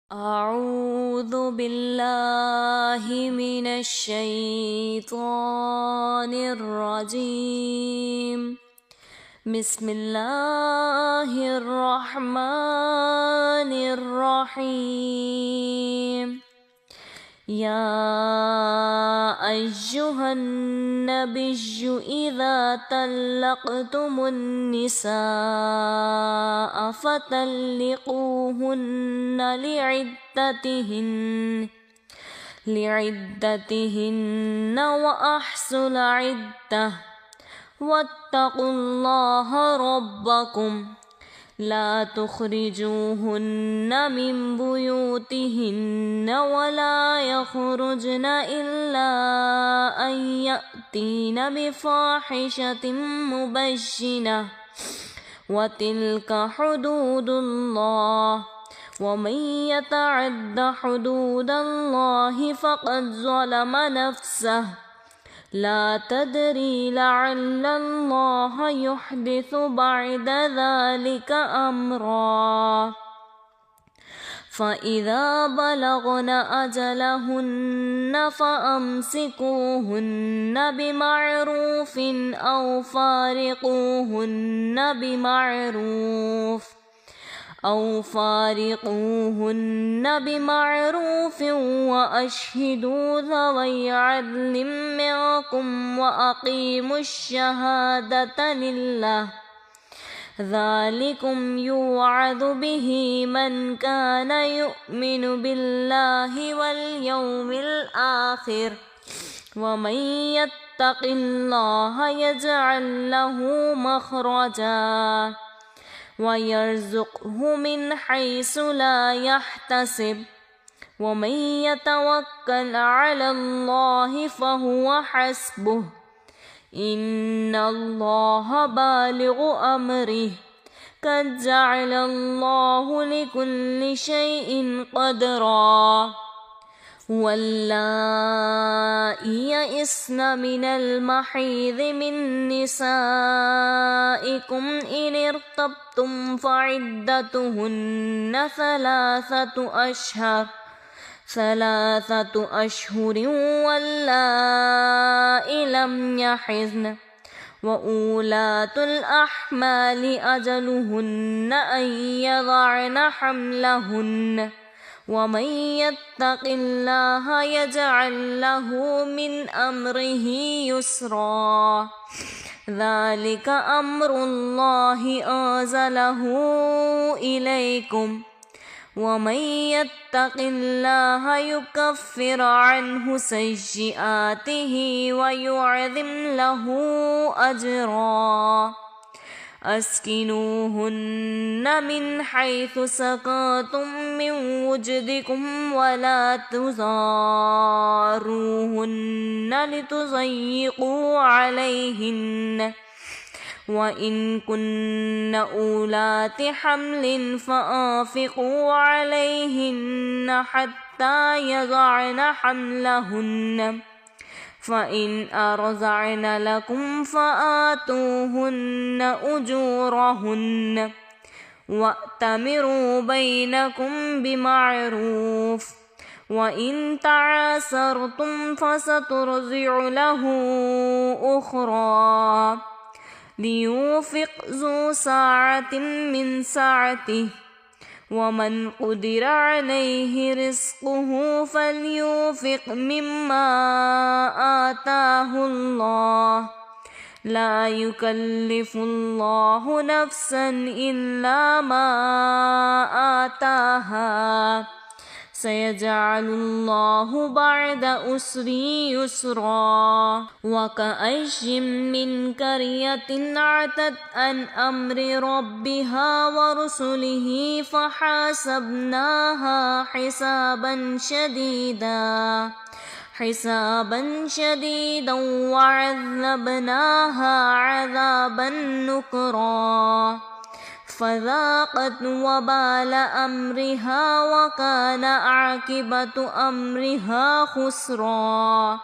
أعوذ بالله من الشيطان الرجيم. بسم الله الرحمن الرحيم. يا أيها النبي إذا طلقتم النساء فطلقوهن لعدتهن وأحصوا العدة واتقوا الله ربكم لا تخرجوهن من بيوتهن ولا يخرجن إلا أن يأتين بفاحشة مبينة وتلك حدود الله ومن يتعد حدود الله فقد ظلم نفسه لا تدري لعل الله يحدث بعد ذلك أمرا. فإذا بلغن أجلهن فأمسكوهن بمعروف أو فارقوهن بمعروف وأشهدوا ذوي عدل منكم وأقيموا الشهادة لله ذلكم يوعظ به من كان يؤمن بالله واليوم الآخر ومن يتق الله يجعل له مخرجا ويرزقه من حيث لا يحتسب ومن يتوكل على الله فهو حسبه إن الله بالغ أمره قد جعل الله لكل شيء قدرا. واللائي يئسن من المحيض من نسائكم إن ارتبتم فعدتهن ثلاثة أشهر واللائي لم يحضن وأولاة الأحمال أجلهن أن يضعن حملهن ومن يتق الله يجعل له من أمره يسرا. ذلك أمر الله أنزله إليكم ومن يتق الله يكفر عنه سيئاته ويعظم له أجرا. أسكنوهن من حيث سكنتم من وجدكم ولا تضاروهن لتضيقوا عليهن وإن كن أولات حمل فأنفقوا عليهن حتى يضعن حملهن فإن أرضعن لكم فآتوهن أجورهن وأتمروا بينكم بمعروف وإن تعاسرتم فسترضع له أخرى لينفق ذو سعة من سعته ومن قدر عليه رزقه فلينفق مما آتاه الله لا يكلف الله نفسا إلا ما آتاها سيجعل الله بعد أسر يسرا. وكأي من قرية عتت عن أمر ربها ورسله فحاسبناها حسابا شديدا وعذبناها عذابا نكرا فذاقت وبال أمرها وكان عاقبة أمرها خسرا.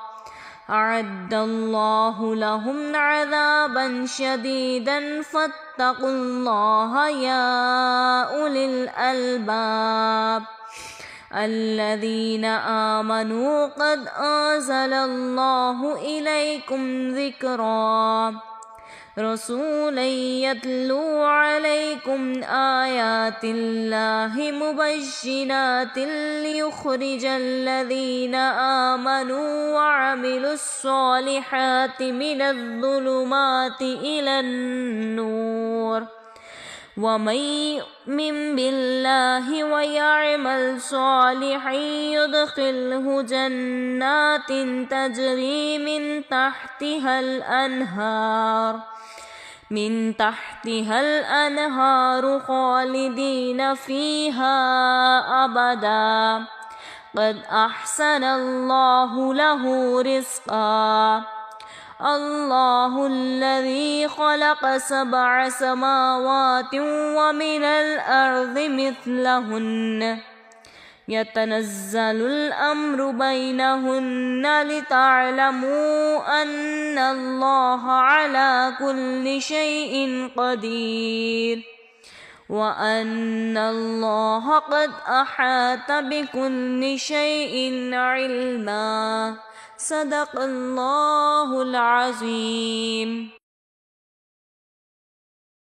أعد الله لهم عذابا شديدا فاتقوا الله يا أولي الألباب الذين آمنوا قد أنزل الله إليكم ذكرا رسولا يتلو عليكم آيات الله مبشرات ليخرج الذين آمنوا وعملوا الصالحات من الظلمات إلى النور ومن يؤمن بالله ويعمل صالحا يدخله جنات تجري من تحتها الأنهار خالدين فيها أبدا قد أحسن الله له رزقا الله الذي خلق 7 سماوات ومن الأرض مثلهن يتنزل الأمر بينهن لتعلموا أن الله على كل شيء قدير وأن الله قد أحاط بكل شيء علما صدق الله العظيم.